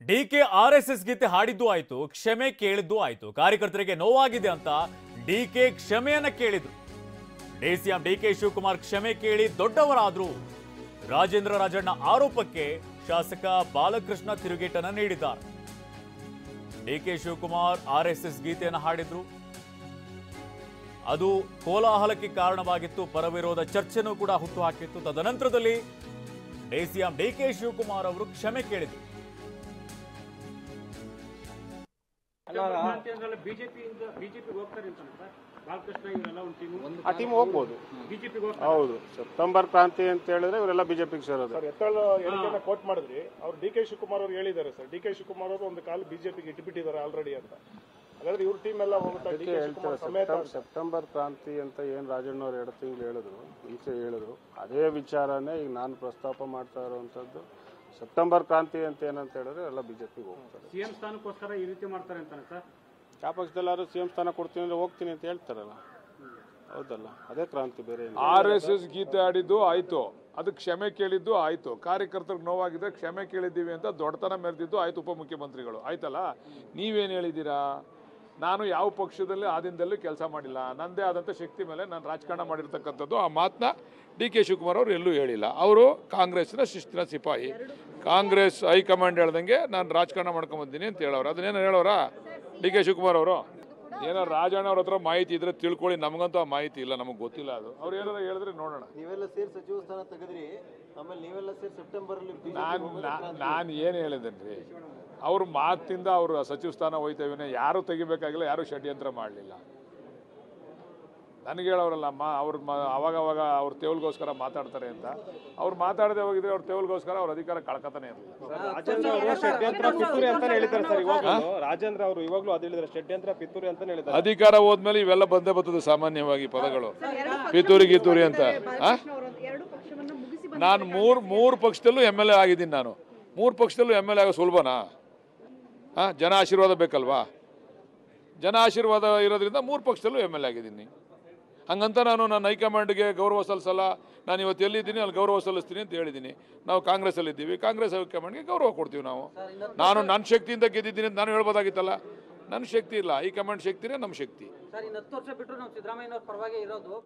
DK RSS ಗೀತೆ ಹಾಡಿದ್ದು ಆಯ್ತು, ಕ್ಷಮೆ ಕೇಳಿದ್ದು ಆಯ್ತು. ಕಾರ್ಯಕರ್ತರಿಗೆ ನೋವಾಗಿದೆ ಅಂತ ಡಿಕೆ ಕ್ಷಮೆಯನ್ನ ಕೇಳಿದ್ರು. ಡಿಸಿಎಂ ಡಿಕೆ ಶಿವಕುಮಾರ್ ಕ್ಷಮೆ ಕೇಳಿ ದೊಡ್ಡವರಾದ್ರು. ರಾಜೇಂದ್ರ ರಾಜಣ್ಣ ಆರೋಪಕ್ಕೆ ಶಾಸಕ ಬಾಲಕೃಷ್ಣ ತಿರುಗೇಟನ್ನ ನೀಡಿದ್ದಾರೆ. ಡಿಕೆ ಶಿವಕುಮಾರ್ ಆರ್ಎಸ್ಎಸ್ ಗೀತೆಯನ್ನು ಹಾಡಿದ್ರು. ಅದು ಕೋಲಾಹಲಕ್ಕೆ ಕಾರಣವಾಗಿತ್ತು. ಪರವಿರೋಧ ಚರ್ಚೆನೂ ಕೂಡ ಹುಟ್ಟುಹಾಕಿತ್ತು. ತದನಂತರದಲ್ಲಿ ಡಿಸಿಎಂ ಡಿಕೆ ಶಿವಕುಮಾರ್ ಅವರು ಕ್ಷಮೆ ಕೇಳಿದ್ರು. ಆ ಟೀಮ್ ಹೋಗ್ಬೋದು. ಹೌದು, ಸೆಪ್ಟೆಂಬರ್ ಕ್ರಾಂತಿ ಅಂತ ಹೇಳಿದ್ರೆ ಇವರೆಲ್ಲ ಬಿಜೆಪಿಗೆ ಸೇರೋದು. ಹೇಳಿಕೆನ ಕೋಟ್ ಮಾಡಿದ್ರಿ. ಅವ್ರು ಡಿಕೆ ಶಿವಕುಮಾರ್ ಅವರು ಹೇಳಿದ್ದಾರೆ ಸರ್, ಡಿಕೆ ಶಿವಕುಮಾರ್ ಅವರು ಒಂದು ಕಾಲ ಬಿಜೆಪಿಗೆ ಇಟ್ಬಿಟ್ಟಿದ್ದಾರೆ ಆಲ್ರೆಡಿ ಅಂತ. ಹಾಗಾದ್ರೆ ಇವ್ರ ಟೀಮ್ ಎಲ್ಲ ಹೇಳ್ತಾರೆ ಸೆಪ್ಟೆಂಬರ್ ಕ್ರಾಂತಿ ಅಂತ ಏನ್ ರಾಜಣ್ಣ ಅವ್ರು 2 ತಿಂಗಳು ಹೇಳಿದ್ರು, ಮುಂಚೆ ಹೇಳಿದ್ರು. ಅದೇ ವಿಚಾರನೇ ಈಗ ನಾನು ಪ್ರಸ್ತಾಪ ಮಾಡ್ತಾ ಇರುವಂತದ್ದು. ಸೆಪ್ಟೆಂಬರ್ ಕ್ರಾಂತಿ ಅಂತ ಏನಂತ ಹೇಳಿದ್ರೆ ಎಲ್ಲ ಬಿಜೆಪಿಗೆ ಹೋಗ್ತಾರೆ. ಸಿಎಂ ಸ್ಥಾನಕ್ಕೋಸ್ಕರ ಈ ರೀತಿ ಮಾಡ್ತಾರೆ ಅಂತಾನೆ ಸರ್. ಯಾವ ಪಕ್ಷದಲ್ಲಾದ್ರೂ ಸಿಎಂ ಸ್ಥಾನ ಕೊಡ್ತೀನಿ ಅಂದ್ರೆ ಹೋಗ್ತೀನಿ ಅಂತ ಹೇಳ್ತಾರಲ್ಲ, ಹೌದಲ್ಲ? ಅದೇ ಕ್ರಾಂತಿ. ಬೇರೆ RSS ಗೀತೆ ಆಡಿದ್ದು ಆಯ್ತು, ಅದು ಕ್ಷಮೆ ಕೇಳಿದ್ದು ಆಯ್ತು. ಕಾರ್ಯಕರ್ತರಿಗೆ ನೋವಾಗಿದೆ, ಕ್ಷಮೆ ಕೇಳಿದ್ದೀವಿ ಅಂತ ದೊಡ್ಡತನ ಮೆರೆದಿದ್ದು ಆಯ್ತು ಉಪಮುಖ್ಯಮಂತ್ರಿಗಳು. ಆಯ್ತಲ್ಲ? ನೀವೇನು ಹೇಳಿದ್ದೀರಾ? ನಾನು ಯಾವ ಪಕ್ಷದಲ್ಲಿ ಆದಿನದಲ್ಲೂ ಕೆಲಸ ಮಾಡಿಲ್ಲ, ನನ್ನದೇ ಆದಂಥ ಶಕ್ತಿ ಮೇಲೆ ನಾನು ರಾಜಕಾರಣ ಮಾಡಿರ್ತಕ್ಕಂಥದ್ದು. ಆ ಮಾತನ್ನ ಡಿಕೆ ಶಿವಕುಮಾರ್ ಅವರು ಎಲ್ಲೂ ಹೇಳಿಲ್ಲ. ಅವರು ಕಾಂಗ್ರೆಸ್ನ ಶಿಸ್ತಿನ ಸಿಪಾಯಿ. ಕಾಂಗ್ರೆಸ್ ಹೈಕಮಾಂಡ್ ಹೇಳ್ದಂಗೆ ನಾನು ರಾಜಕಾರಣ ಮಾಡ್ಕೊಂಬಂದಿನಿ ಅಂತ ಹೇಳೋರು. ಅದನ್ನೇನು ಹೇಳೋರಾ ಡಿಕೆ ಶಿವಕುಮಾರ್ ಅವರು? ಏನೋ ರಾಜಣ್ಣ ಅವ್ರ ಹತ್ರ ಮಾಹಿತಿ ಇದ್ರೆ ತಿಳ್ಕೊಳ್ಳಿ, ನಮಗಂತೂ ಆ ಮಾಹಿತಿ ಇಲ್ಲ, ನಮಗೆ ಗೊತ್ತಿಲ್ಲ. ಅದು ಅವ್ರು ಏನಾದ್ರು ಹೇಳಿದ್ರೆ ನೋಡೋಣ. ನೀವೆಲ್ಲ ಸೇರಿ ಸಚಿವ ಸ್ಥಾನ ತೆಗೆದ್ರಿ, ಆಮೇಲೆ ನೀವೆಲ್ಲ ಸೇರಿ ಸೆಪ್ಟೆಂಬರ್ ಅಲ್ಲಿ ನಾನು ಏನು ಹೇಳಿದ್ದೇನೆ? ಅವ್ರ ಮಾತಿಂದ ಅವರು ಸಚಿವ ಸ್ಥಾನ ಹೋಯ್ತೇವೆ, ಯಾರು ತೆಗಿಬೇಕಾಗಿಲ್ಲ, ಯಾರು ಷಡ್ಯಂತ್ರ ಮಾಡಲಿಲ್ಲ. ನನಗೆ ಹೇಳೋರಲ್ಲ ಅವ್ರ ಅವಾಗವಾಗ ಅವ್ರ ತೇವಲ್ಗೋಸ್ಕರ ಮಾತಾಡ್ತಾರೆ ಅಂತ. ಅವ್ರು ಮಾತಾಡದೆ ಹೋಗಿದ್ರೆ ಅವ್ರ ತೇವಲ್ಗೋಸ್ಕರ ಅವ್ರ ಅಧಿಕಾರ ಕಳ್ಕತಾನೆ ಇರಲಿಲ್ಲ. ರಾಜೇಂದ್ರ ಅವರು ಷಡ್ಯಂತ್ರ ಪಿತೂರಿ ಅಂತ ಹೇಳಿದ್ದಾರೆ ಸರ್. ರಾಜೇಂದ್ರ ಅವರು ಇವಾಗಲೂ ಅದು ಹೇಳಿದ್ದಾರೆ, ಷಡ್ಯಂತ್ರ ಪಿತೂರಿ ಅಂತ ಹೇಳಿದ್ದಾರೆ. ಅಧಿಕಾರ ಹೋದ್ಮೇಲೆ ಇವೆಲ್ಲ ಬಂದೇ ಬರ್ತದೆ ಸಾಮಾನ್ಯವಾಗಿ ಪದಗಳು, ಪಿತೂರಿ ಗೀತೂರಿ ಅಂತ. ನಾನು ಮೂರು ಪಕ್ಷದಲ್ಲೂ MLA ಆಗಿದ್ದೀನಿ. ನಾನು 3 ಪಕ್ಷದಲ್ಲೂ MLA ಆಗೋ ಸುಲಭನಾ? ಜನ ಆಶೀರ್ವಾದ ಬೇಕಲ್ವಾ? ಜನ ಆಶೀರ್ವಾದ ಇರೋದ್ರಿಂದ 3 ಪಕ್ಷದಲ್ಲೂ MLA ಆಗಿದ್ದೀನಿ. ಹಂಗಂತ ನಾನು ನನ್ನ ಹೈಕಮಾಂಡ್ಗೆ ಗೌರವ ಸಲ್ಲಿಸಲ್ಲ. ನಾನು ಇವತ್ತು ಎಲ್ಲಿದ್ದೀನಿ ಅಲ್ಲಿ ಗೌರವ ಸಲ್ಲಿಸ್ತೀನಿ ಅಂತ ಹೇಳಿದ್ದೀನಿ. ನಾವು ಕಾಂಗ್ರೆಸ್ಸಲ್ಲಿದ್ದೀವಿ, ಕಾಂಗ್ರೆಸ್ ಹೈಕಮಾಂಡ್ಗೆ ಗೌರವ ಕೊಡ್ತೀವಿ ನಾವು. ನಾನು ನನ್ನ ಶಕ್ತಿಯಿಂದ ಗೆದ್ದಿದ್ದೀನಿ ಅಂತ ನಾನು ಹೇಳ್ಬೋದಾಗಿತ್ತಲ್ಲ. ನನ್ನ ಶಕ್ತಿ ಇಲ್ಲ, ಹೈಕಮಾಂಡ್ ಶಕ್ತಿನೇ ನಮ್ಮ ಶಕ್ತಿ. ಸರ್, ಇನ್ನು 10 ವರ್ಷ ಬಿಟ್ಟರು ನಾವು ಸಿದ್ದರಾಮಯ್ಯನವ್ರ ಪರವಾಗಿ ಇರೋದು.